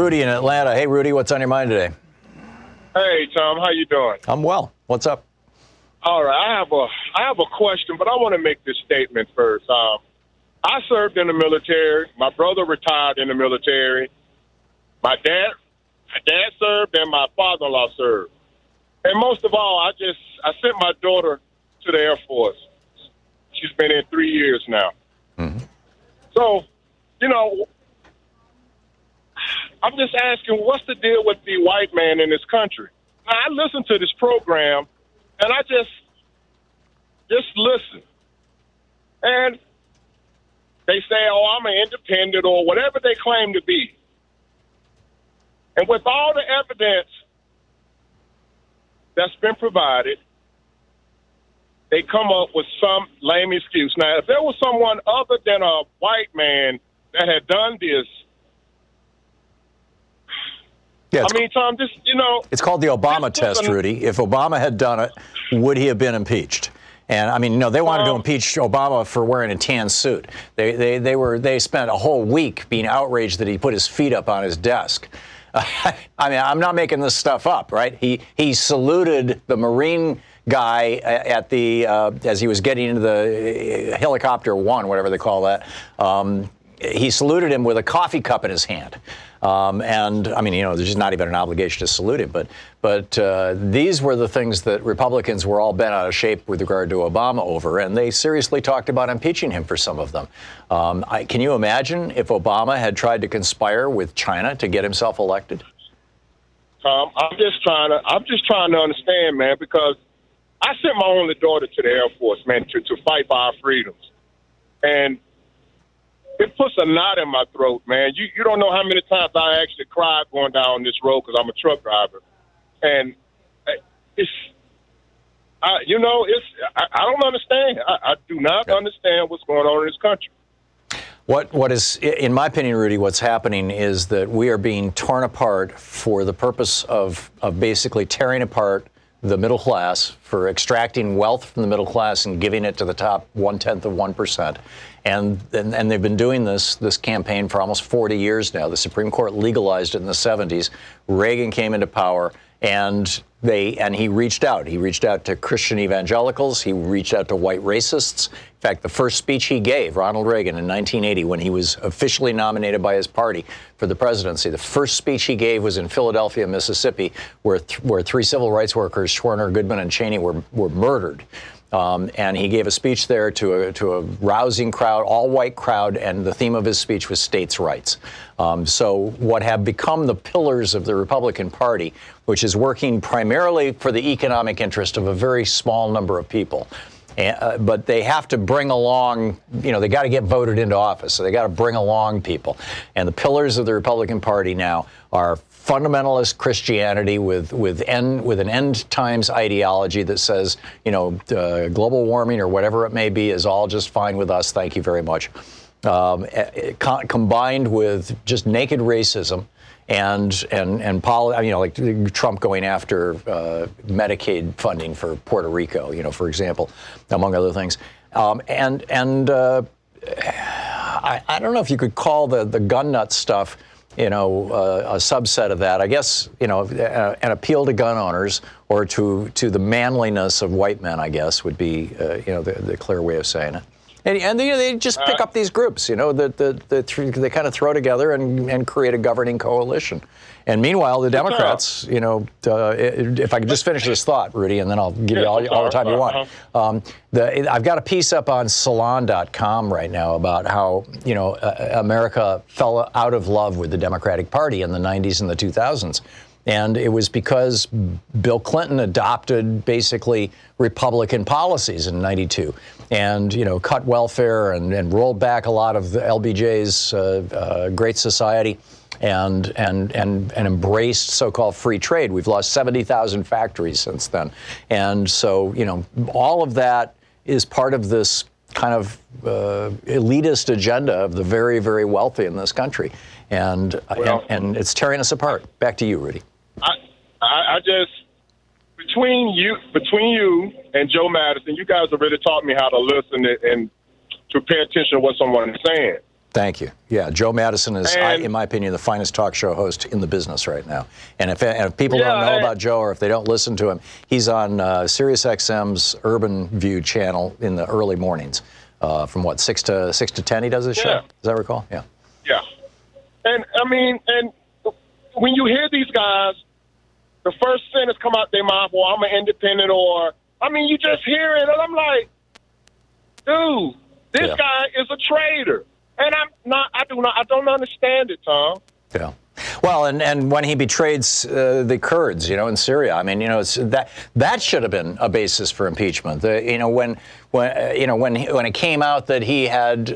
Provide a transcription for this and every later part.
Rudy in Atlanta. Hey, Rudy, what's on your mind today? Hey, Tom, how you doing? I'm well. What's up? All right, I have a question, but I want to make this statement first. I served in the military. My brother retired in the military. My dad served, and my father-in-law served. And most of all, I sent my daughter to the Air Force. She's been in 3 years now. Mm-hmm. So, I'm just asking, what's the deal with the white man in this country? Now, I listen to this program, and I just listen. And they say, oh, I'm an independent or whatever they claim to be. And with all the evidence that's been provided, they come up with some lame excuse. Now, if there was someone other than a white man that had done this, yeah, Tom, it's called the Obama test, Rudy. If Obama had done it, would he have been impeached? And they wanted to impeach Obama for wearing a tan suit. They spent a whole week being outraged that he put his feet up on his desk. I'm not making this stuff up, right? He saluted the Marine guy at the as he was getting into the helicopter one, whatever they call that. He saluted him with a coffee cup in his hand. There's just not even an obligation to salute him. But these were the things that Republicans were all bent out of shape with regard to Obama over, and they seriously talked about impeaching him for some of them. Can you imagine if Obama had tried to conspire with China to get himself elected? Tom, I'm just trying to understand, man, because I sent my only daughter to the Air Force, man, to fight for our freedoms. And it puts a knot in my throat, man. You don't know how many times I actually cried going down this road because I'm a truck driver. And I don't understand. I do not understand what's going on in this country. What is, in my opinion, Rudy, what's happening is that we are being torn apart for the purpose of basically tearing apart the middle class, for extracting wealth from the middle class and giving it to the top 1/10 of 1%. And they've been doing this campaign for almost 40 years now. The Supreme Court legalized it in the 70s. Reagan came into power, and he reached out. He reached out to Christian evangelicals. He reached out to white racists. In fact, the first speech he gave, Ronald Reagan, in 1980, when he was officially nominated by his party for the presidency, the first speech he gave was in Philadelphia, Mississippi, where three civil rights workers, Schwerner, Goodman, and Cheney, were murdered. And he gave a speech there to a rousing crowd, all-white crowd, and the theme of his speech was states' rights. So what have become the pillars of the Republican Party, which is working primarily for the economic interest of a very small number of people. But they have to bring along, they got to get voted into office, so they got to bring along people. And the pillars of the Republican Party now are fundamentalist Christianity with an end times ideology that says, global warming or whatever it may be is all just fine with us. Thank you very much. Combined with just naked racism and like Trump going after Medicaid funding for Puerto Rico, for example, among other things. I don't know if you could call the gun nut stuff a subset of that. I guess, an appeal to gun owners or to the manliness of white men, I guess, would be, the clear way of saying it. And they just pick up these groups, that they kind of throw together and create a governing coalition. And meanwhile, the Democrats, if I could just finish this thought, Rudy, and then I'll give you all the time you want. I've got a piece up on Salon.com right now about how, America fell out of love with the Democratic Party in the 90s and the 2000s. And it was because Bill Clinton adopted basically Republican policies in '92 and, cut welfare and rolled back a lot of the LBJ's Great Society and embraced so-called free trade. We've lost 70,000 factories since then. And so, all of that is part of this kind of elitist agenda of the very, very wealthy in this country. And it's tearing us apart. Back to you, Rudy. I just, between you and Joe Madison, you guys have really taught me how to listen and to pay attention to what someone is saying. Thank you. Yeah, Joe Madison is, And- in my opinion, the finest talk show host in the business right now. And if people Yeah, don't know and- about Joe, or if they don't listen to him, he's on Sirius XM's Urban View channel in the early mornings, from what 6 to 10. He does his show. Yeah. Does that recall? Yeah. Yeah. And I mean, and when you hear these guys, the first sentence come out their mouth, well, I'm an independent, or, I mean, you just hear it, and I'm like, dude, this Yeah. guy is a traitor. And I don't understand it, Tom. Yeah. Well, and when he betrayed the Kurds, in Syria, I mean, it's that should have been a basis for impeachment. When it came out that he had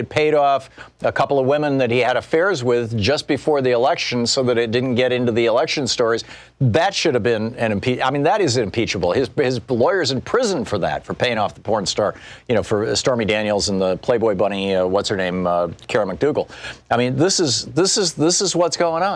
paid off a couple of women that he had affairs with just before the election, so that it didn't get into the election stories, that should have been an impeachment. I mean, that is impeachable. His lawyer's in prison for that, for paying off the porn star, for Stormy Daniels and the Playboy bunny, what's her name, Kara McDougal. I mean, this is what's going on.